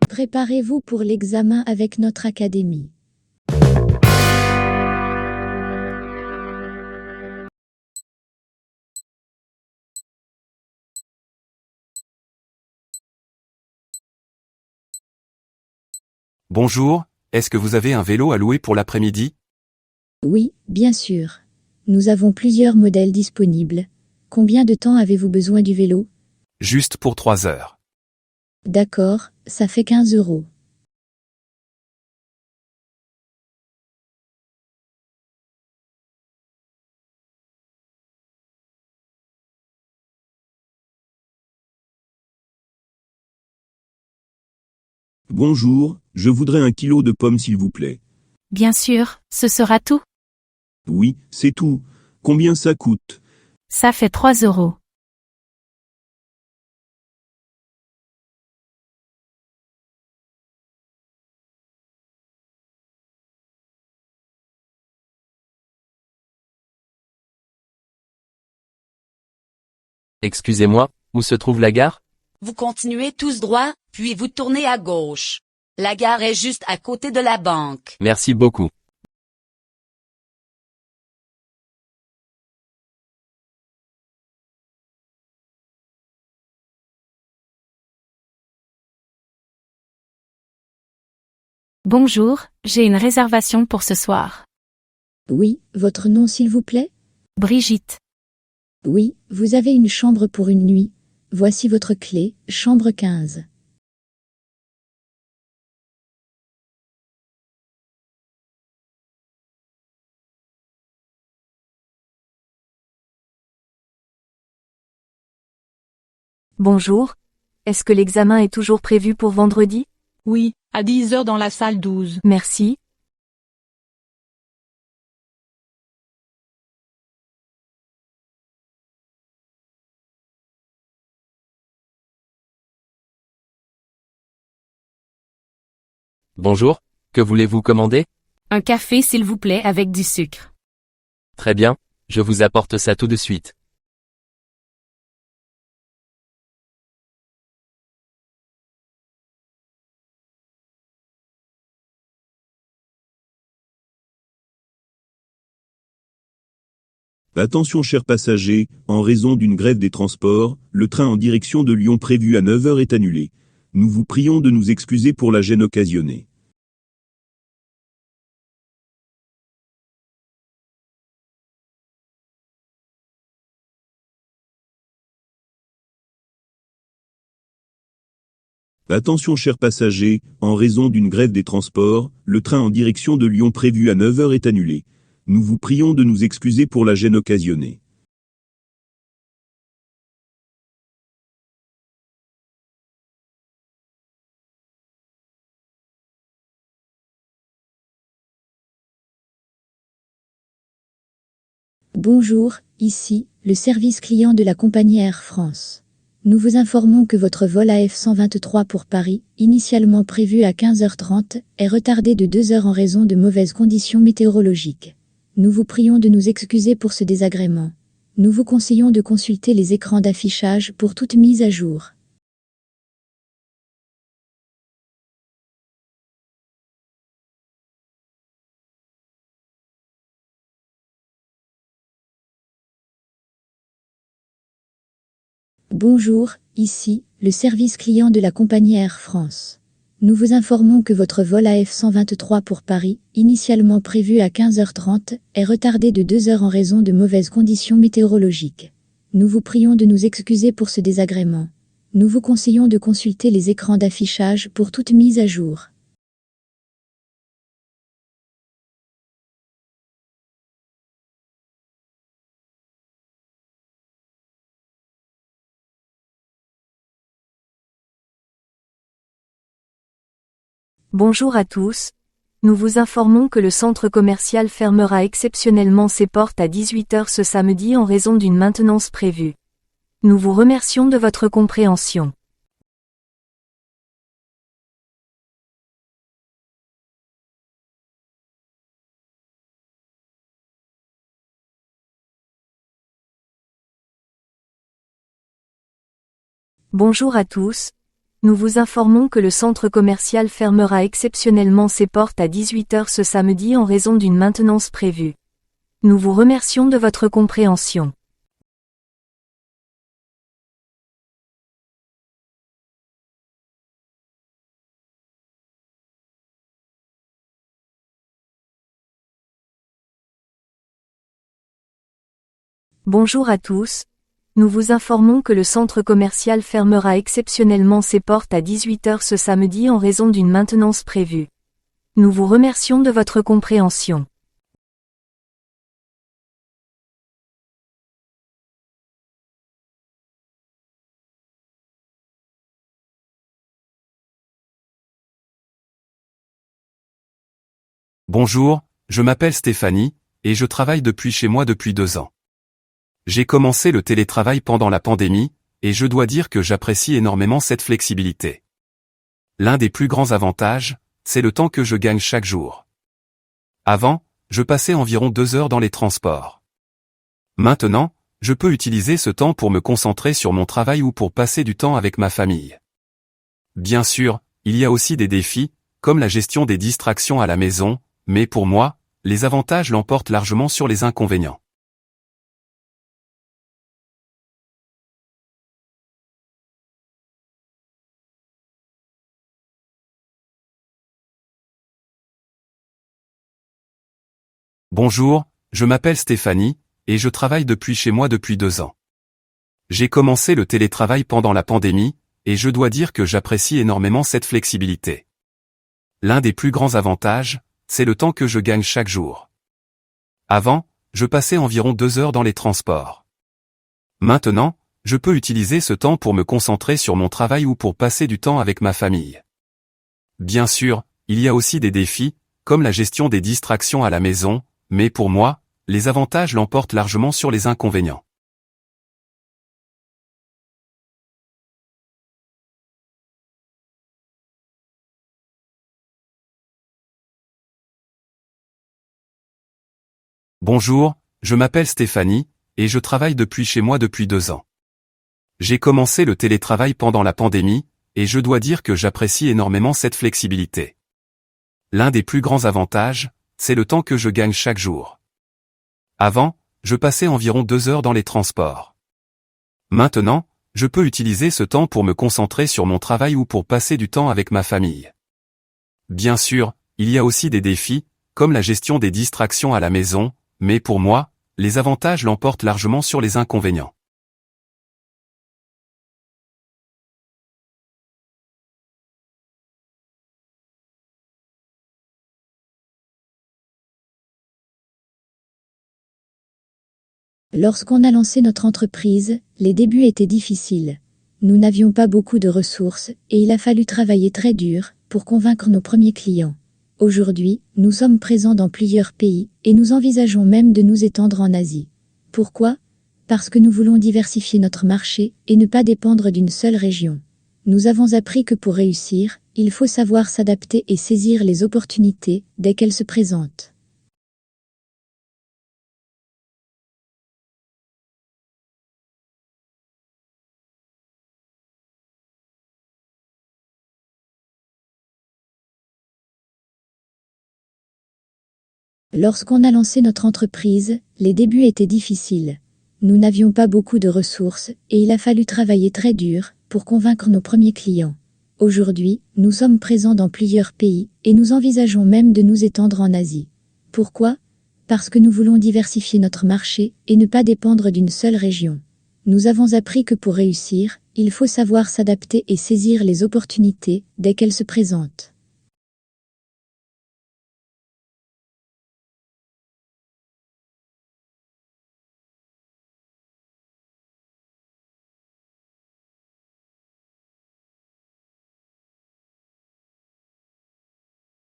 Préparez-vous pour l'examen avec notre académie. Bonjour, est-ce que vous avez un vélo à louer pour l'après-midi? Oui, bien sûr. Nous avons plusieurs modèles disponibles. Combien de temps avez-vous besoin du vélo? Juste pour 3 heures. D'accord, ça fait 15 €. Bonjour, je voudrais 1 kilo de pommes s'il vous plaît. Bien sûr, ce sera tout. Oui, c'est tout. Combien ça coûte? Ça fait 3 €. Excusez-moi, où se trouve la gare? Vous continuez tous droit, puis vous tournez à gauche. La gare est juste à côté de la banque. Merci beaucoup. Bonjour, j'ai une réservation pour ce soir. Oui, votre nom s'il vous plaît? Brigitte. Oui, vous avez une chambre pour une nuit. Voici votre clé, chambre 15. Bonjour. Est-ce que l'examen est toujours prévu pour vendredi? Oui, à 10 heures dans la salle 12. Merci. Bonjour, que voulez-vous commander? Un café s'il vous plaît avec du sucre. Très bien, je vous apporte ça tout de suite. Attention chers passagers, en raison d'une grève des transports, le train en direction de Lyon prévu à 9 heures est annulé. Nous vous prions de nous excuser pour la gêne occasionnée. Attention chers passagers, en raison d'une grève des transports, le train en direction de Lyon prévu à 9 heures est annulé. Nous vous prions de nous excuser pour la gêne occasionnée. Bonjour, ici, le service client de la compagnie Air France. Nous vous informons que votre vol AF123 pour Paris, initialement prévu à 15h30, est retardé de 2 heures en raison de mauvaises conditions météorologiques. Nous vous prions de nous excuser pour ce désagrément. Nous vous conseillons de consulter les écrans d'affichage pour toute mise à jour. Bonjour, ici, le service client de la compagnie Air France. Nous vous informons que votre vol AF123 pour Paris, initialement prévu à 15h30, est retardé de 2 heures en raison de mauvaises conditions météorologiques. Nous vous prions de nous excuser pour ce désagrément. Nous vous conseillons de consulter les écrans d'affichage pour toute mise à jour. Bonjour à tous. Nous vous informons que le centre commercial fermera exceptionnellement ses portes à 18 heures ce samedi en raison d'une maintenance prévue. Nous vous remercions de votre compréhension. Bonjour à tous. Nous vous informons que le centre commercial fermera exceptionnellement ses portes à 18h ce samedi en raison d'une maintenance prévue. Nous vous remercions de votre compréhension. Bonjour à tous. Nous vous informons que le centre commercial fermera exceptionnellement ses portes à 18h ce samedi en raison d'une maintenance prévue. Nous vous remercions de votre compréhension. Bonjour, je m'appelle Stéphanie, et je travaille depuis chez moi depuis 2 ans. J'ai commencé le télétravail pendant la pandémie, et je dois dire que j'apprécie énormément cette flexibilité. L'un des plus grands avantages, c'est le temps que je gagne chaque jour. Avant, je passais environ 2 heures dans les transports. Maintenant, je peux utiliser ce temps pour me concentrer sur mon travail ou pour passer du temps avec ma famille. Bien sûr, il y a aussi des défis, comme la gestion des distractions à la maison, mais pour moi, les avantages l'emportent largement sur les inconvénients. Bonjour, je m'appelle Stéphanie, et je travaille depuis chez moi depuis 2 ans. J'ai commencé le télétravail pendant la pandémie, et je dois dire que j'apprécie énormément cette flexibilité. L'un des plus grands avantages, c'est le temps que je gagne chaque jour. Avant, je passais environ 2 heures dans les transports. Maintenant, je peux utiliser ce temps pour me concentrer sur mon travail ou pour passer du temps avec ma famille. Bien sûr, il y a aussi des défis, comme la gestion des distractions à la maison, mais pour moi, les avantages l'emportent largement sur les inconvénients. Bonjour, je m'appelle Stéphanie, et je travaille depuis chez moi depuis 2 ans. J'ai commencé le télétravail pendant la pandémie, et je dois dire que j'apprécie énormément cette flexibilité. L'un des plus grands avantages, c'est le temps que je gagne chaque jour. Avant, je passais environ 2 heures dans les transports. Maintenant, je peux utiliser ce temps pour me concentrer sur mon travail ou pour passer du temps avec ma famille. Bien sûr, il y a aussi des défis, comme la gestion des distractions à la maison, mais pour moi, les avantages l'emportent largement sur les inconvénients. Lorsqu'on a lancé notre entreprise, les débuts étaient difficiles. Nous n'avions pas beaucoup de ressources, et il a fallu travailler très dur pour convaincre nos premiers clients. Aujourd'hui, nous sommes présents dans plusieurs pays, et nous envisageons même de nous étendre en Asie. Pourquoi ? Parce que nous voulons diversifier notre marché, et ne pas dépendre d'une seule région. Nous avons appris que pour réussir, il faut savoir s'adapter et saisir les opportunités dès qu'elles se présentent. Lorsqu'on a lancé notre entreprise, les débuts étaient difficiles. Nous n'avions pas beaucoup de ressources, et il a fallu travailler très dur pour convaincre nos premiers clients. Aujourd'hui, nous sommes présents dans plusieurs pays, et nous envisageons même de nous étendre en Asie. Pourquoi ? Parce que nous voulons diversifier notre marché, et ne pas dépendre d'une seule région. Nous avons appris que pour réussir, il faut savoir s'adapter et saisir les opportunités dès qu'elles se présentent.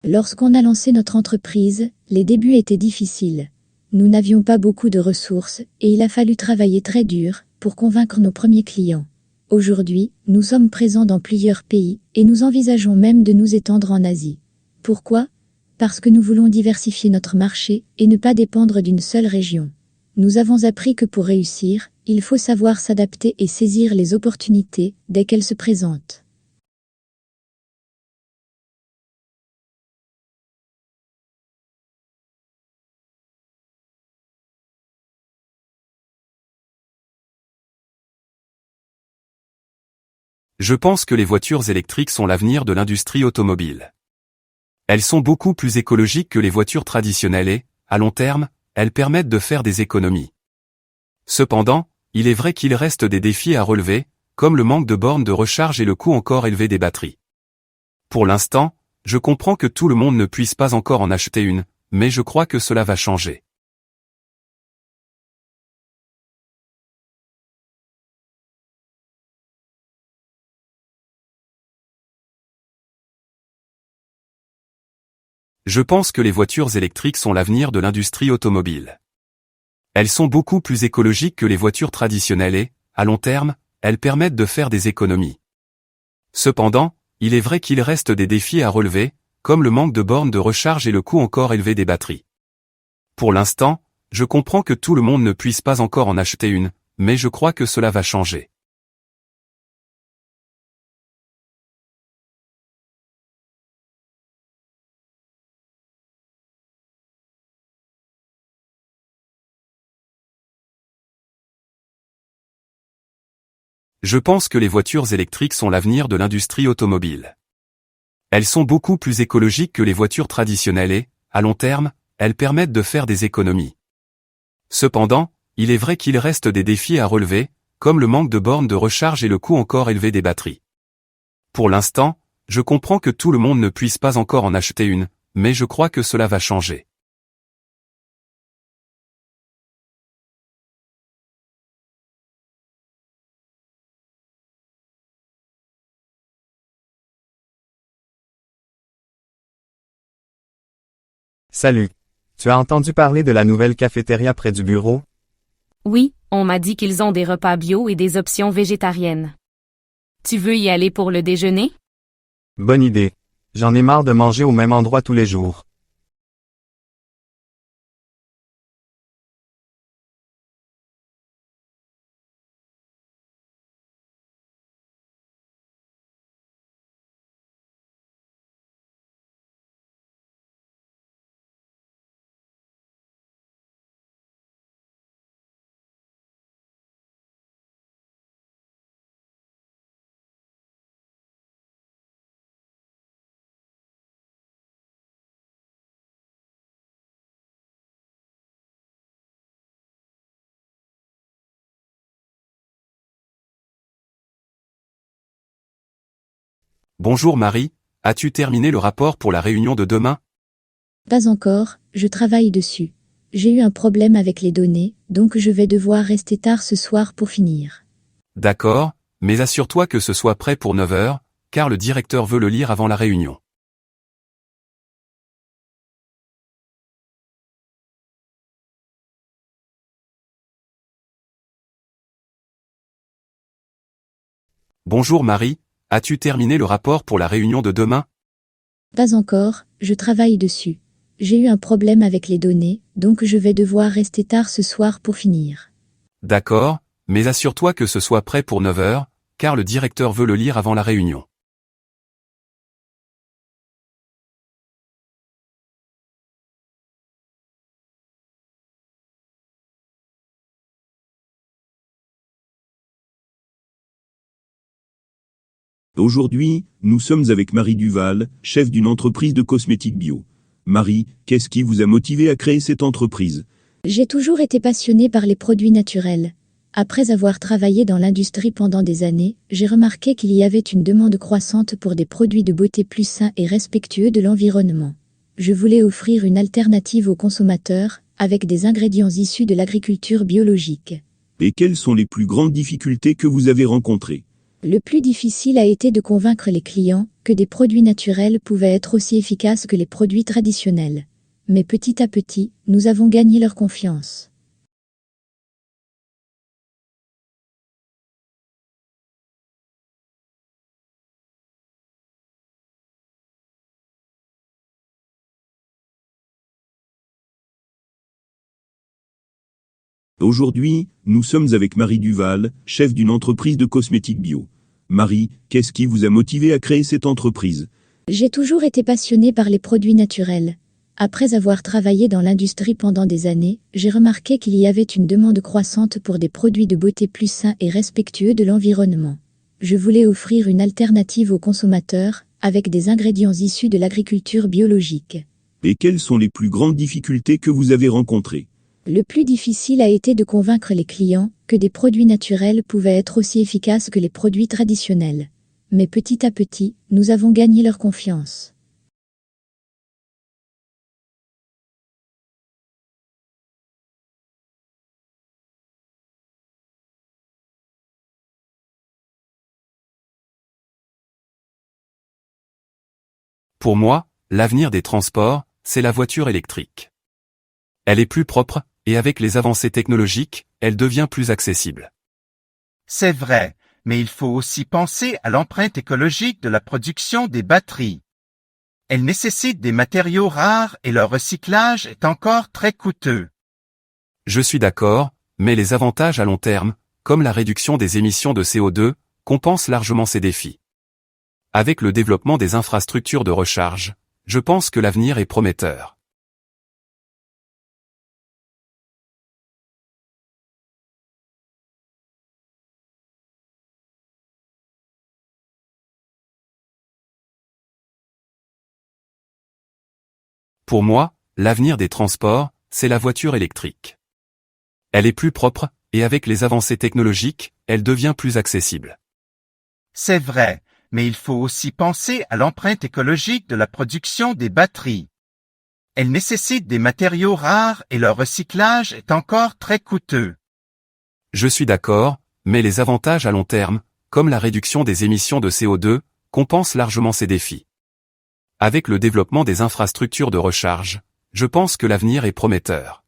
Lorsqu'on a lancé notre entreprise, les débuts étaient difficiles. Nous n'avions pas beaucoup de ressources, et il a fallu travailler très dur pour convaincre nos premiers clients. Aujourd'hui, nous sommes présents dans plusieurs pays, et nous envisageons même de nous étendre en Asie. Pourquoi ? Parce que nous voulons diversifier notre marché, et ne pas dépendre d'une seule région. Nous avons appris que pour réussir, Il faut savoir s'adapter et saisir les opportunités dès qu'elles se présentent. Je pense que les voitures électriques sont l'avenir de l'industrie automobile. Elles sont beaucoup plus écologiques que les voitures traditionnelles et, à long terme, elles permettent de faire des économies. Cependant, il est vrai qu'il reste des défis à relever, comme le manque de bornes de recharge et le coût encore élevé des batteries. Pour l'instant, je comprends que tout le monde ne puisse pas encore en acheter une, mais je crois que cela va changer. Je pense que les voitures électriques sont l'avenir de l'industrie automobile. Elles sont beaucoup plus écologiques que les voitures traditionnelles et, à long terme, elles permettent de faire des économies. Cependant, il est vrai qu'il reste des défis à relever, comme le manque de bornes de recharge et le coût encore élevé des batteries. Pour l'instant, je comprends que tout le monde ne puisse pas encore en acheter une, mais je crois que cela va changer. Je pense que les voitures électriques sont l'avenir de l'industrie automobile. Elles sont beaucoup plus écologiques que les voitures traditionnelles et, à long terme, elles permettent de faire des économies. Cependant, il est vrai qu'il reste des défis à relever, comme le manque de bornes de recharge et le coût encore élevé des batteries. Pour l'instant, je comprends que tout le monde ne puisse pas encore en acheter une, mais je crois que cela va changer. Salut. Tu as entendu parler de la nouvelle cafétéria près du bureau? Oui, on m'a dit qu'ils ont des repas bio et des options végétariennes. Tu veux y aller pour le déjeuner? Bonne idée. J'en ai marre de manger au même endroit tous les jours. Bonjour Marie, as-tu terminé le rapport pour la réunion de demain? Pas encore, je travaille dessus. J'ai eu un problème avec les données, donc je vais devoir rester tard ce soir pour finir. D'accord, mais assure-toi que ce soit prêt pour 9 heures, car le directeur veut le lire avant la réunion. Bonjour Marie, as-tu terminé le rapport pour la réunion de demain? Pas encore, je travaille dessus. J'ai eu un problème avec les données, donc je vais devoir rester tard ce soir pour finir. D'accord, mais assure-toi que ce soit prêt pour 9 heures, car le directeur veut le lire avant la réunion. Aujourd'hui, nous sommes avec Marie Duval, chef d'une entreprise de cosmétiques bio. Marie, qu'est-ce qui vous a motivé à créer cette entreprise? J'ai toujours été passionnée par les produits naturels. Après avoir travaillé dans l'industrie pendant des années, j'ai remarqué qu'il y avait une demande croissante pour des produits de beauté plus sains et respectueux de l'environnement. Je voulais offrir une alternative aux consommateurs, avec des ingrédients issus de l'agriculture biologique. Et quelles sont les plus grandes difficultés que vous avez rencontrées? Le plus difficile a été de convaincre les clients que des produits naturels pouvaient être aussi efficaces que les produits traditionnels. Mais petit à petit, nous avons gagné leur confiance. Aujourd'hui, nous sommes avec Marie Duval, chef d'une entreprise de cosmétiques bio. Marie, qu'est-ce qui vous a motivé à créer cette entreprise? J'ai toujours été passionnée par les produits naturels. Après avoir travaillé dans l'industrie pendant des années, j'ai remarqué qu'il y avait une demande croissante pour des produits de beauté plus sains et respectueux de l'environnement. Je voulais offrir une alternative aux consommateurs, avec des ingrédients issus de l'agriculture biologique. Et quelles sont les plus grandes difficultés que vous avez rencontrées? Le plus difficile a été de convaincre les clients que des produits naturels pouvaient être aussi efficaces que les produits traditionnels. Mais petit à petit, nous avons gagné leur confiance. Pour moi, l'avenir des transports, c'est la voiture électrique. Elle est plus propre, et avec les avancées technologiques, elle devient plus accessible. C'est vrai, mais il faut aussi penser à l'empreinte écologique de la production des batteries. Elle nécessite des matériaux rares et leur recyclage est encore très coûteux. Je suis d'accord, mais les avantages à long terme, comme la réduction des émissions de CO2, compensent largement ces défis. Avec le développement des infrastructures de recharge, je pense que l'avenir est prometteur. Pour moi, l'avenir des transports, c'est la voiture électrique. Elle est plus propre, et avec les avancées technologiques, elle devient plus accessible. C'est vrai, mais il faut aussi penser à l'empreinte écologique de la production des batteries. Elle nécessite des matériaux rares et leur recyclage est encore très coûteux. Je suis d'accord, mais les avantages à long terme, comme la réduction des émissions de CO2, compensent largement ces défis. Avec le développement des infrastructures de recharge, je pense que l'avenir est prometteur.